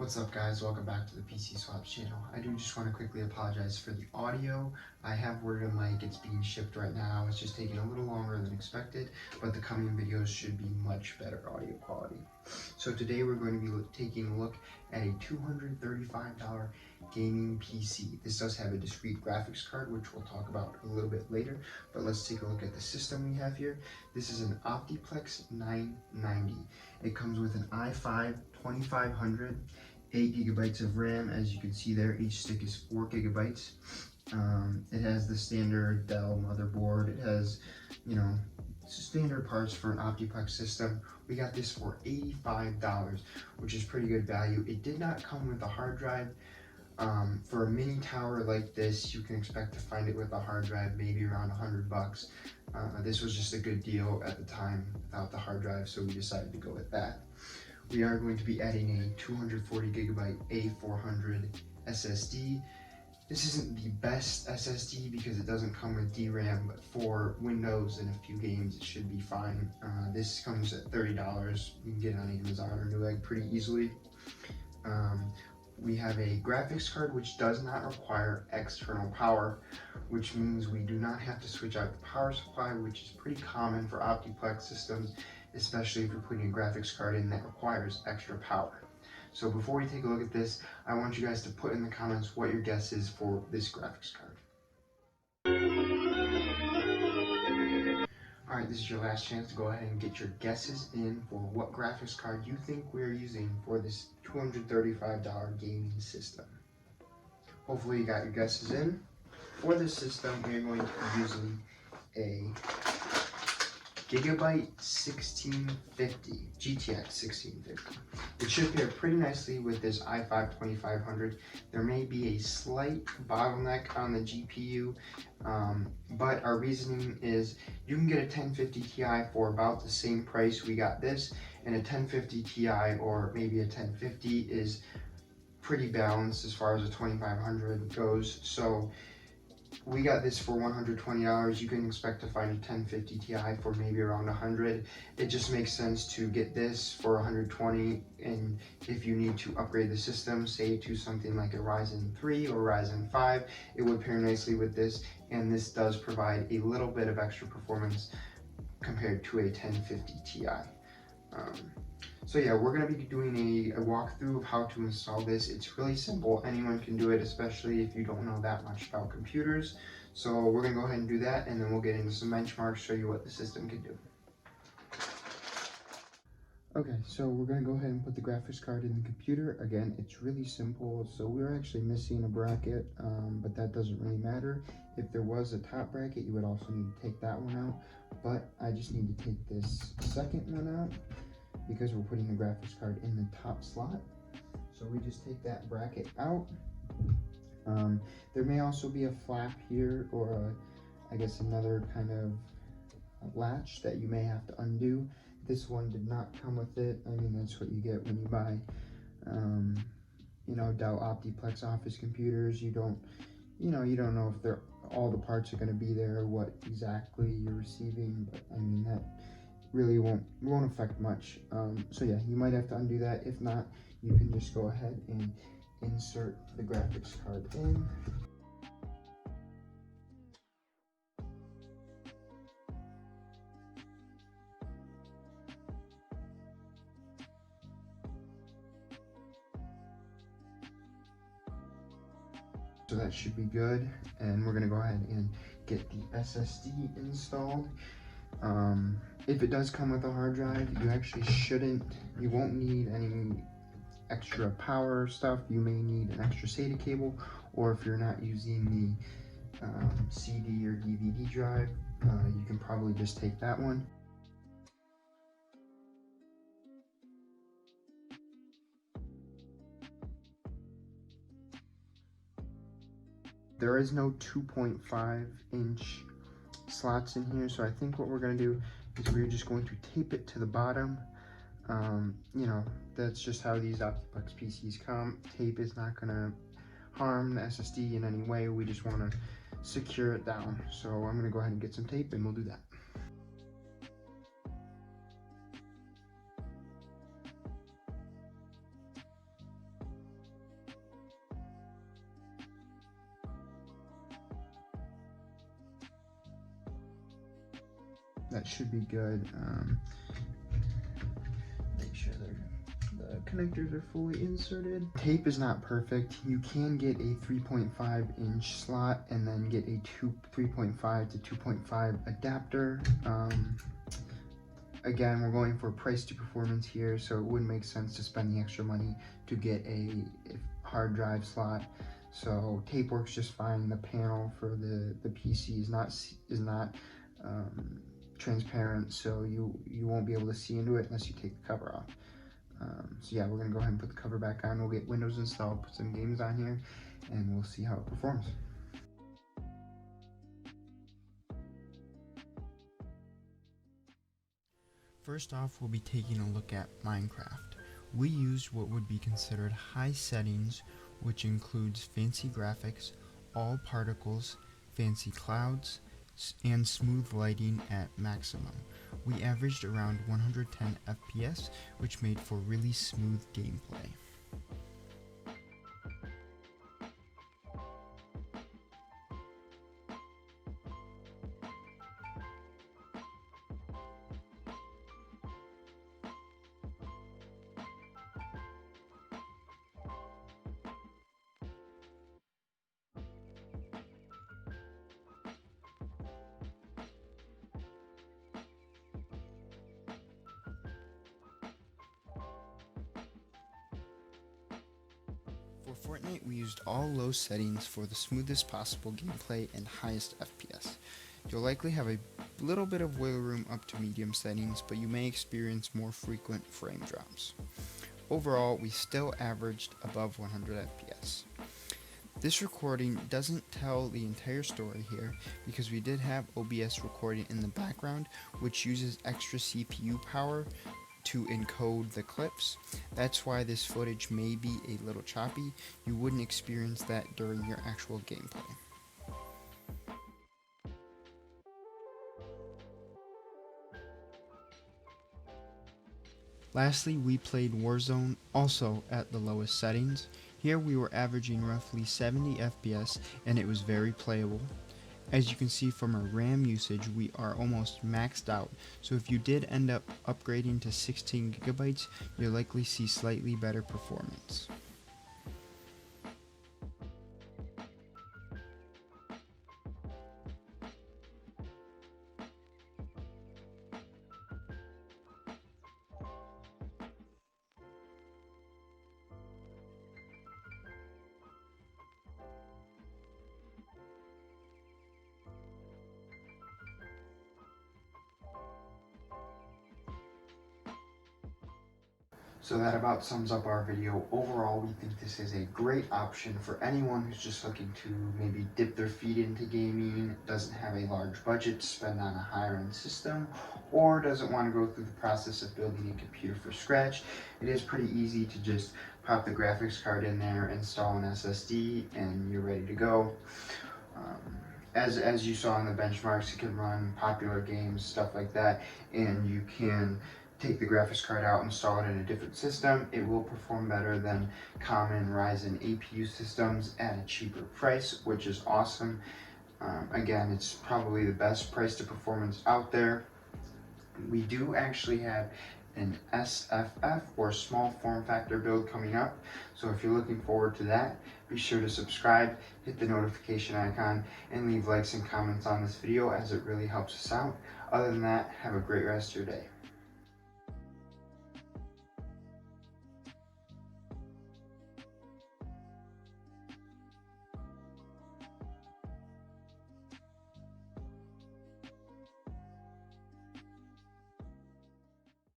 What's up guys, welcome back to the PC Swaps channel. I do just want to quickly apologize for the audio. I have ordered a mic, it's being shipped right now. It's just taking a little longer than expected, but the coming videos should be much better audio quality. So today we're going to be taking a look at a $235 gaming PC. This does have a discrete graphics card, which we'll talk about a little bit later, but let's take a look at the system we have here. This is an Optiplex 990. It comes with an i5 2500, 8 gigabytes of RAM. As you can see there, each stick is 4 gigabytes. It has the standard Dell motherboard. It has, standard parts for an Optiplex system. We got this for $85, which is pretty good value. It did not come with a hard drive. For a mini tower like this, you can expect to find it with a hard drive maybe around $100. This was just a good deal at the time without the hard drive, so we decided to go with that. We are going to be adding a 240 gigabyte A400 SSD. This isn't the best SSD because it doesn't come with DRAM, but for Windows and a few games it should be fine. This comes at $30. You can get it on Amazon or Newegg pretty easily. We have a graphics card which does not require external power, which means we do not have to switch out the power supply, which is pretty common for Optiplex systems, especially if you're putting a graphics card in that requires extra power. So before we take a look at this, I want you guys to put in the comments what your guess is for this graphics card. Alright, this is your last chance to go ahead and get your guesses in for what graphics card you think we're using for this $235 gaming system. Hopefully you got your guesses in. For this system, we're going to be using a Gigabyte 1650, GTX 1650. It should pair pretty nicely with this i5 2500. There may be a slight bottleneck on the GPU, but our reasoning is you can get a 1050 Ti for about the same price we got this, and a 1050 Ti or maybe a 1050 is pretty balanced as far as a 2500 goes. So we got this for $120. You can expect to find a 1050 Ti for maybe around $100. It just makes sense to get this for $120, and if you need to upgrade the system, say to something like a Ryzen 3 or Ryzen 5, it would pair nicely with this, and this does provide a little bit of extra performance compared to a 1050 Ti. So yeah, we're going to be doing a walkthrough of how to install this. It's really simple. Anyone can do it, especially if you don't know that much about computers. So we're going to go ahead and do that, and then we'll get into some benchmarks, show you what the system can do. Okay, so we're going to go ahead and put the graphics card in the computer. Again, it's really simple. So we're actually missing a bracket, but that doesn't really matter. If there was a top bracket, you would also need to take that one out. But I just need to take this second one out, because we're putting the graphics card in the top slot. So we just take that bracket out. There may also be a flap here, or I guess another kind of latch that you may have to undo. This one did not come with it. I mean, that's what you get when you buy Dell Optiplex office computers. You don't know if all the parts are going to be there, what exactly you're receiving, but I mean, that really won't affect much. So yeah, you might have to undo that. If not, you can just go ahead and insert the graphics card in. So that should be good, and we're gonna go ahead and get the SSD installed. If it does come with a hard drive, you won't need any extra power stuff. You may need an extra SATA cable, or if you're not using the CD or DVD drive, you can probably just take that one. There is no 2.5 inch slots in here, so I think what we're going to do is we're just going to tape it to the bottom. That's just how these Optiplex PCs come. Tape is not going to harm the SSD in any way. We just want to secure it down. So I'm going to go ahead and get some tape, and we'll do that. that should be good. Make sure the connectors are fully inserted. Tape is not perfect. You can get a 3.5-inch slot and then get a 3.5 to 2.5 adapter. Again, we're going for price to performance here, so it wouldn't make sense to spend the extra money to get a hard drive slot. So tape works just fine. The panel for the PC is not transparent, so you won't be able to see into it unless you take the cover off. So yeah, we're gonna go ahead and put the cover back on. We'll get Windows installed, put some games on here, and we'll see how it performs. First off, we'll be taking a look at Minecraft. We used what would be considered high settings, which includes fancy graphics, all particles, fancy clouds, and smooth lighting at maximum. We averaged around 110 FPS, which made for really smooth gameplay. For Fortnite, we used all low settings for the smoothest possible gameplay and highest FPS. You'll likely have a little bit of wiggle room up to medium settings, but you may experience more frequent frame drops. Overall, we still averaged above 100 FPS. This recording doesn't tell the entire story here because we did have OBS recording in the background, which uses extra CPU power to encode the clips. That's why this footage may be a little choppy. You wouldn't experience that during your actual gameplay. Lastly, we played Warzone, also at the lowest settings. Here we were averaging roughly 70 FPS and it was very playable. As you can see from our RAM usage, we are almost maxed out, so if you did end up upgrading to 16 gigabytes, you'll likely see slightly better performance. So that about sums up our video. Overall, we think this is a great option for anyone who's just looking to maybe dip their feet into gaming, doesn't have a large budget to spend on a higher end system, or doesn't want to go through the process of building a computer from scratch. It is pretty easy to just pop the graphics card in there, install an SSD, and you're ready to go. As you saw in the benchmarks, you can run popular games, stuff like that, and you can take the graphics card out, install it in a different system. It will perform better than common Ryzen APU systems at a cheaper price, which is awesome. Again, it's probably the best price to performance out there. We do actually have an SFF or small form factor build coming up, so if you're looking forward to that, be sure to subscribe, hit the notification icon, and leave likes and comments on this video as it really helps us out. Other than that, have a great rest of your day.